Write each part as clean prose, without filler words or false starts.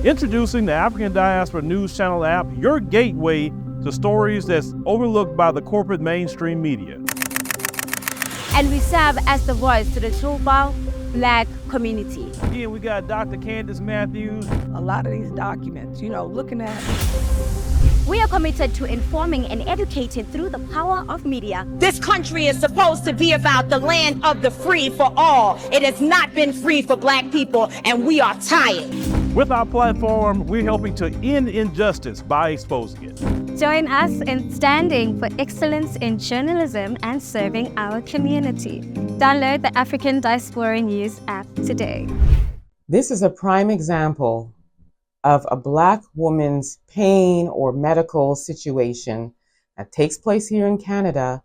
Introducing the African Diaspora News Channel app, your gateway to stories that's overlooked by the corporate mainstream media. And we serve as the voice to the global Black community. Again, we got Dr. Candace Matthews. A lot of these documents, looking at. We are committed to informing and educating through the power of media. This country is supposed to be about the land of the free for all. It has not been free for Black people, and we are tired. With our platform, we're helping to end injustice by exposing it. Join us in standing for excellence in journalism and serving our community. Download the African Diaspora News app today. This is a prime example of a Black woman's pain or medical situation that takes place here in Canada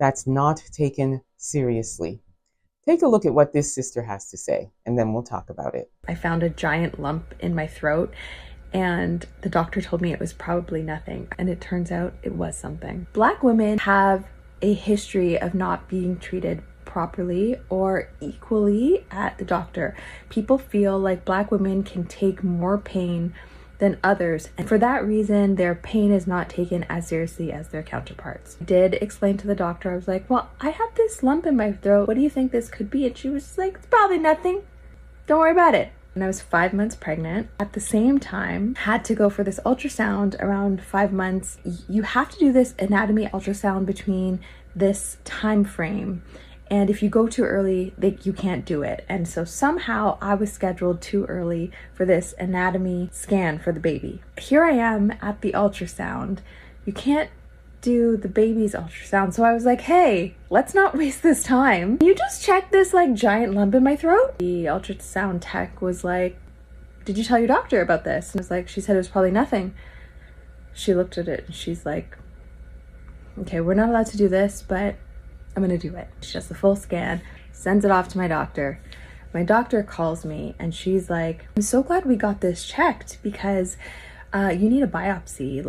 that's not taken seriously. Take a look at what this sister has to say, and then we'll talk about it. I found a giant lump in my throat, and the doctor told me it was probably nothing, and it turns out it was something. Black women have a history of not being treated properly or equally at the doctor. People feel like Black women can take more pain than others, and for that reason their pain is not taken as seriously as their counterparts. I did explain to the doctor, I was like, well, I have this lump in my throat, what do you think this could be? And she was like, it's probably nothing, don't worry about it. And I was 5 months pregnant. At the same time, had to go for this ultrasound around 5 months. You have to do this anatomy ultrasound between this time frame, and if you go too early, you can't do it. And so somehow I was scheduled too early for this anatomy scan for the baby. Here I am at the ultrasound. You can't do the baby's ultrasound. So I was like, hey, let's not waste this time. Can you just check this giant lump in my throat? The ultrasound tech was like, did you tell your doctor about this? And I was like, she said it was probably nothing. She looked at it and she's like, okay, we're not allowed to do this, but I'm gonna do it. She does the full scan, sends it off to my doctor. My doctor calls me and she's like, I'm so glad we got this checked because you need a biopsy,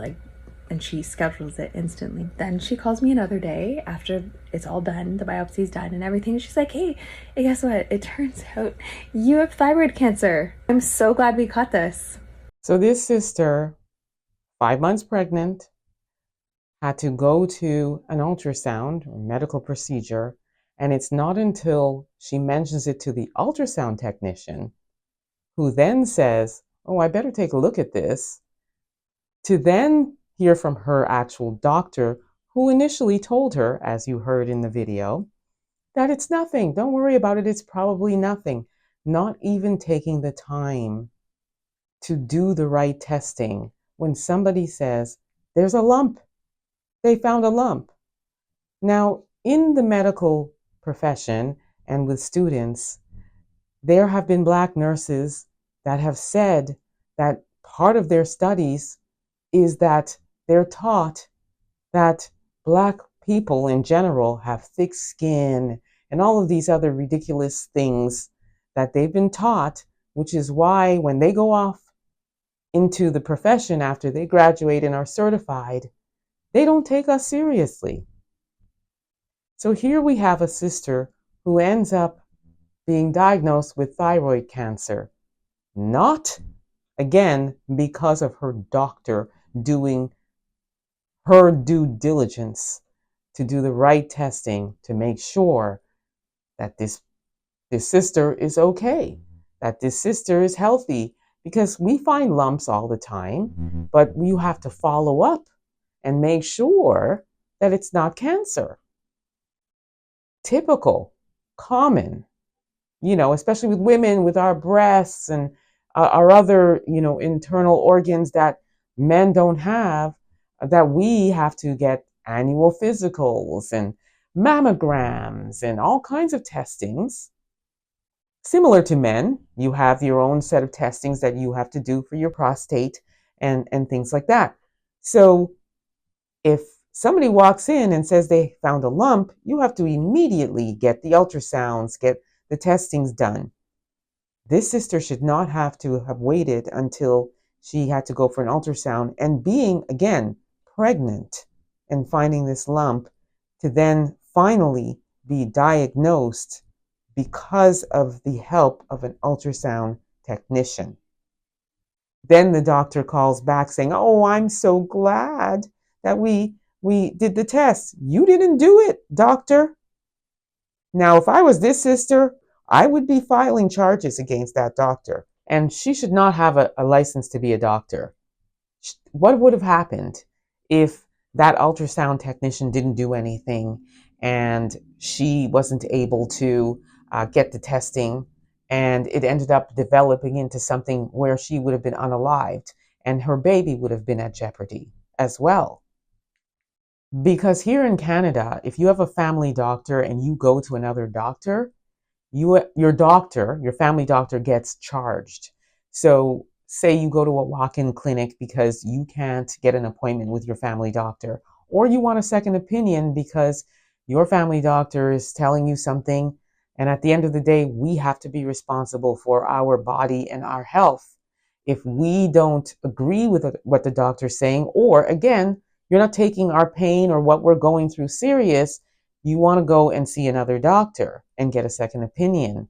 and she schedules it instantly. Then she calls me another day after it's all done, the biopsy's done and everything. She's like, hey, guess what? It turns out you have thyroid cancer. I'm so glad we caught this. So this sister, 5 months pregnant, had to go to an ultrasound or medical procedure, and it's not until she mentions it to the ultrasound technician, who then says, oh, I better take a look at this, to then hear from her actual doctor, who initially told her, as you heard in the video, that it's nothing, don't worry about it, it's probably nothing, not even taking the time to do the right testing when somebody says, there's a lump. They found a lump. Now, in the medical profession and with students, there have been Black nurses that have said that part of their studies is that they're taught that Black people in general have thick skin and all of these other ridiculous things that they've been taught, which is why when they go off into the profession after they graduate and are certified, they don't take us seriously. So here we have a sister who ends up being diagnosed with thyroid cancer, not, again, because of her doctor doing her due diligence to do the right testing to make sure that this sister is okay, that this sister is healthy, because we find lumps all the time, but you have to follow up and make sure that it's not cancer. Typical, common, especially with women, with our breasts and our other, internal organs that men don't have, that we have to get annual physicals and mammograms and all kinds of testings. Similar to men, you have your own set of testings that you have to do for your prostate and things like that. So if somebody walks in and says they found a lump, you have to immediately get the ultrasounds, get the testings done. This sister should not have to have waited until she had to go for an ultrasound and being, again, pregnant and finding this lump to then finally be diagnosed because of the help of an ultrasound technician. Then the doctor calls back saying, "Oh, I'm so glad that we did the test. You didn't do it, doctor." Now, if I was this sister, I would be filing charges against that doctor. And she should not have a license to be a doctor. What would have happened if that ultrasound technician didn't do anything and she wasn't able to get the testing, and it ended up developing into something where she would have been unalived and her baby would have been at jeopardy as well? Because here in Canada, if you have a family doctor and you go to another doctor, your family doctor gets charged. So say you go to a walk-in clinic because you can't get an appointment with your family doctor, or you want a second opinion because your family doctor is telling you something, and at the end of the day, we have to be responsible for our body and our health. If we don't agree with what the doctor's saying, or again, you're not taking our pain or what we're going through serious, you want to go and see another doctor and get a second opinion.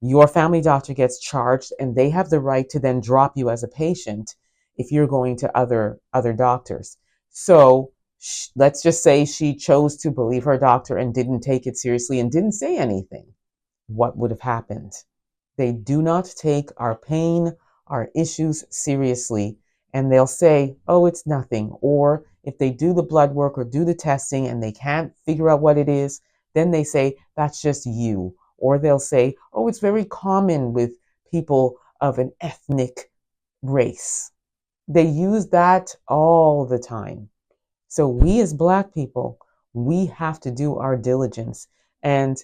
Your family doctor gets charged, and they have the right to then drop you as a patient if you're going to other doctors. So let's just say she chose to believe her doctor and didn't take it seriously and didn't say anything. What would have happened? They do not take our pain, our issues seriously, and they'll say, "Oh, it's nothing." Or if they do the blood work or do the testing and they can't figure out what it is, then they say, "That's just you." Or they'll say, "Oh, it's very common with people of an ethnic race." They use that all the time. So we as Black people, we have to do our diligence, and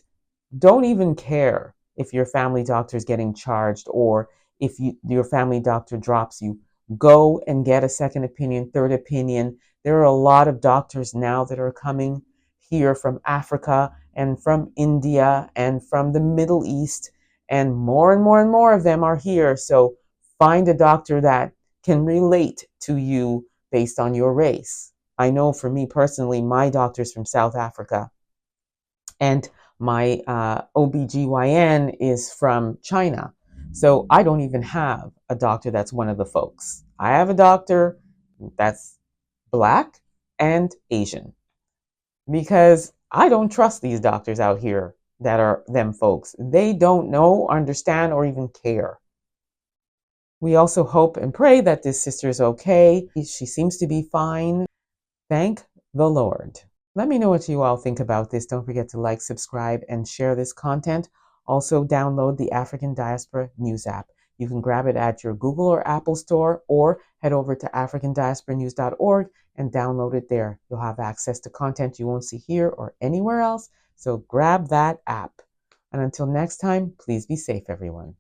don't even care if your family doctor is getting charged or if your family doctor drops you. Go and get a second opinion, third opinion. There are a lot of doctors now that are coming here from Africa and from India and from the Middle East, and more and more and more of them are here. So find a doctor that can relate to you based on your race. I know for me personally, my doctor's from South Africa, and my OBGYN is from China. So I don't even have a doctor that's one of the folks. I have a doctor that's Black and Asian, because I don't trust these doctors out here that are them folks. They don't know, understand, or even care. We also hope and pray that this sister is okay. She seems to be fine. Thank the Lord. Let me know what you all think about this. Don't forget to like, subscribe, and share this content. Also, download the African Diaspora News app. You can grab it at your Google or Apple store, or head over to africandiasporanews.org and download it there. You'll have access to content you won't see here or anywhere else. So grab that app. And until next time, please be safe, everyone.